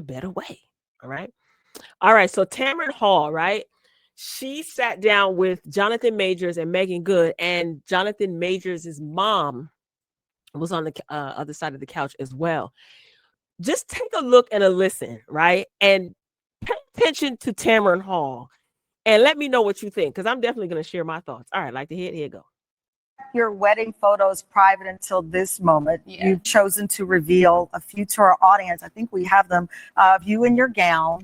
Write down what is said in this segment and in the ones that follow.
better way. All right. All right. So Tamron Hall, right? She sat down with Jonathan Majors and Meagan Good, and Jonathan Majors' mom was on the other side of the couch as well. Just take a look and a listen, right? And pay attention to Tamron Hall and let me know what you think, because I'm definitely going to share my thoughts. All right, like to hear it, here you go. Your wedding photos private until this moment. Yeah. You've chosen to reveal a few to our audience. I think we have them of you in your gown.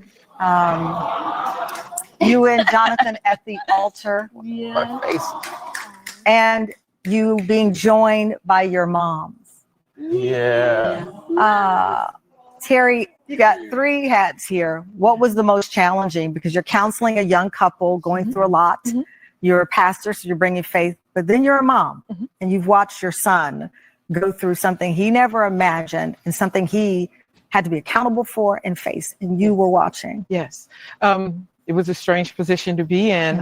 You and Jonathan at the altar. Yeah. And you being joined by your moms. Yeah. Terri, you got 3 hats here. What was the most challenging? Because you're counseling a young couple going through a lot. You're a pastor, so you're bringing faith, but then you're a mom and you've watched your son go through something he never imagined and something he had to be accountable for and face, and you were watching. Yes. It was a strange position to be in.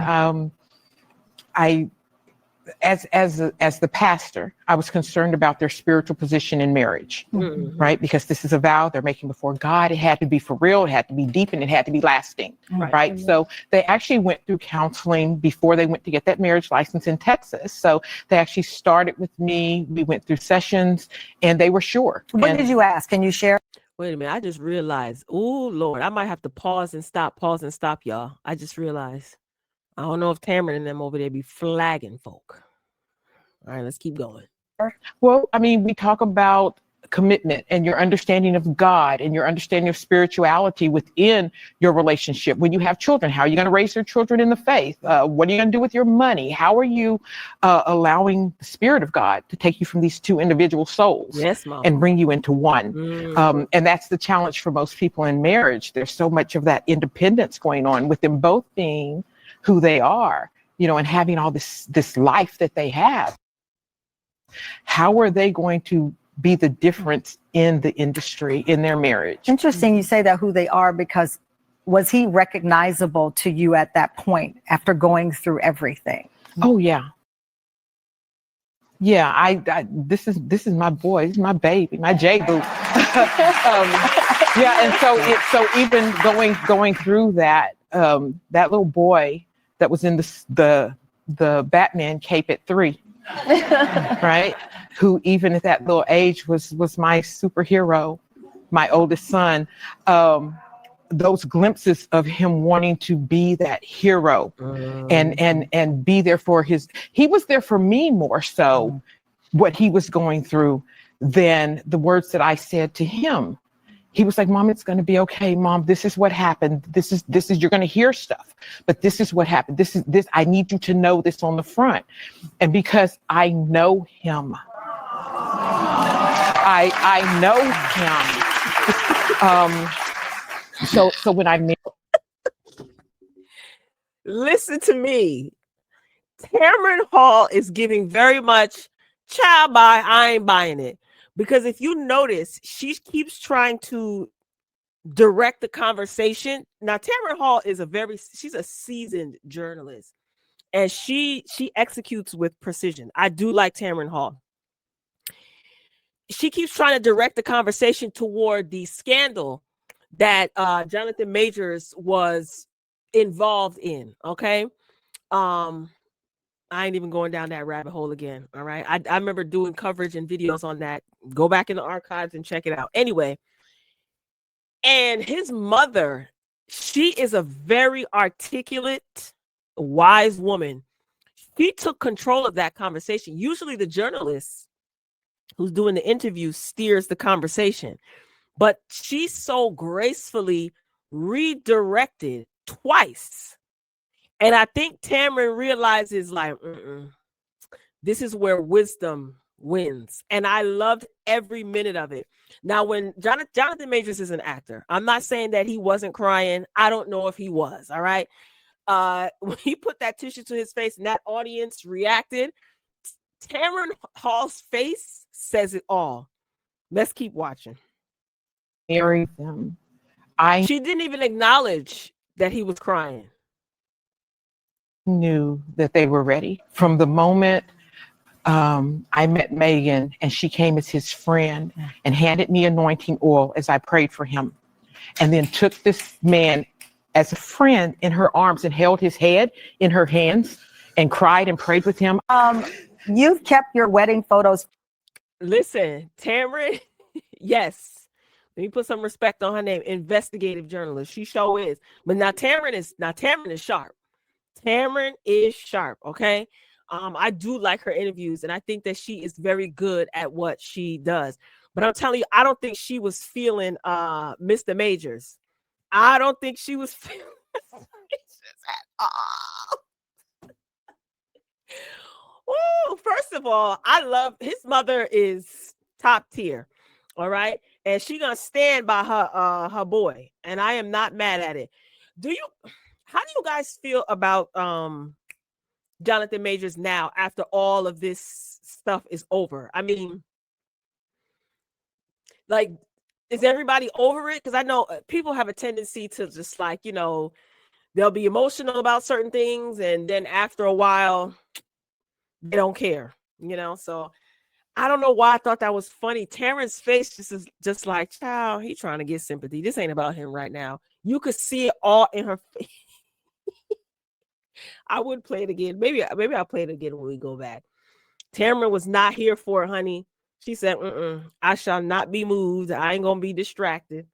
As the pastor, I was concerned about their spiritual position in marriage, right? Because this is a vow they're making before God. It had to be for real. It had to be deep, and it had to be lasting, right? So they actually went through counseling before they went to get that marriage license in Texas. So they actually started with me. We went through sessions, and they were sure. What did you ask? Can you share? Wait a minute. I just realized, oh, Lord, I might have to pause and stop, y'all. I just realized. I don't know if Tamron and them over there be flagging folk. All right, let's keep going. Well, I mean, we talk about commitment and your understanding of God and your understanding of spirituality within your relationship. When you have children, how are you going to raise your children in the faith? What are you going to do with your money? How are you allowing the Spirit of God to take you from these 2 individual souls and bring you into one? And that's the challenge for most people in marriage. There's so much of that independence going on with them both being who they are, you know, and having all this life that they have. How are they going to be the difference in the industry, in their marriage? Interesting you say that, who they are, because was he recognizable to you at that point after going through everything? Oh, yeah. Yeah, I this is my boy, this is my baby, my J-boo. Yeah, and so even going through that, that little boy that was in the Batman cape at 3, right? Who even at that little age was my superhero, my oldest son. Those glimpses of him wanting to be that hero and be there for he was there for me more so what he was going through than the words that I said to him. He was like, Mom, it's going to be okay. Mom, this is what happened. This is, you're going to hear stuff, but this is what happened. This, I need you to know this on the front. And because I know him, I know him. So when I listen to me, Tamron Hall is giving very much child buy. I ain't buying it. Because if you notice, she keeps trying to direct the conversation. Now, Tamron Hall is she's a seasoned journalist, and she executes with precision. I do like Tamron Hall. She keeps trying to direct the conversation toward the scandal that Jonathan Majors was involved in. Okay. I ain't even going down that rabbit hole again. All right. I remember doing coverage and videos on that. Go back in the archives and check it out. Anyway, and his mother, she is a very articulate, wise woman. She took control of that conversation. Usually the journalist who's doing the interview steers the conversation, but she so gracefully redirected twice. And I think Tamron realizes, like, this is where wisdom wins. And I loved every minute of it. Now, when Jonathan Majors is an actor, I'm not saying that he wasn't crying. I don't know if he was. All right. When he put that tissue to his face and that audience reacted, Tamron Hall's face says it all. Let's keep watching. Marry them. She didn't even acknowledge that he was crying. Knew that they were ready from the moment I met Meagan, and she came as his friend and handed me anointing oil as I prayed for him. and then took this man as a friend in her arms and held his head in her hands and cried and prayed with him. You've kept your wedding photos. Listen, Tamron, yes. Let me put some respect on her name. Investigative journalist. She sure is. But now Tamron is sharp. Tamron is sharp. Okay. I do like her interviews, and I think that she is very good at what she does. But I'm telling you, I don't think she was feeling Mr. Majors. I don't think she was feeling Mr. Majors at all. Oh, first of all, I love his mother is top tier. All right. And she gonna stand by her boy. And I am not mad at it. How do you guys feel about Jonathan Majors now after all of this stuff is over? I mean, like, is everybody over it? Because I know people have a tendency to just like, they'll be emotional about certain things, and then after a while, they don't care, So I don't know why I thought that was funny. Terrence's face is just like, child, he trying to get sympathy. This ain't about him right now. You could see it all in her face. I would play it again. Maybe I'll play it again when we go back. Tamron was not here for it, honey. She said, I shall not be moved. I ain't gonna be distracted.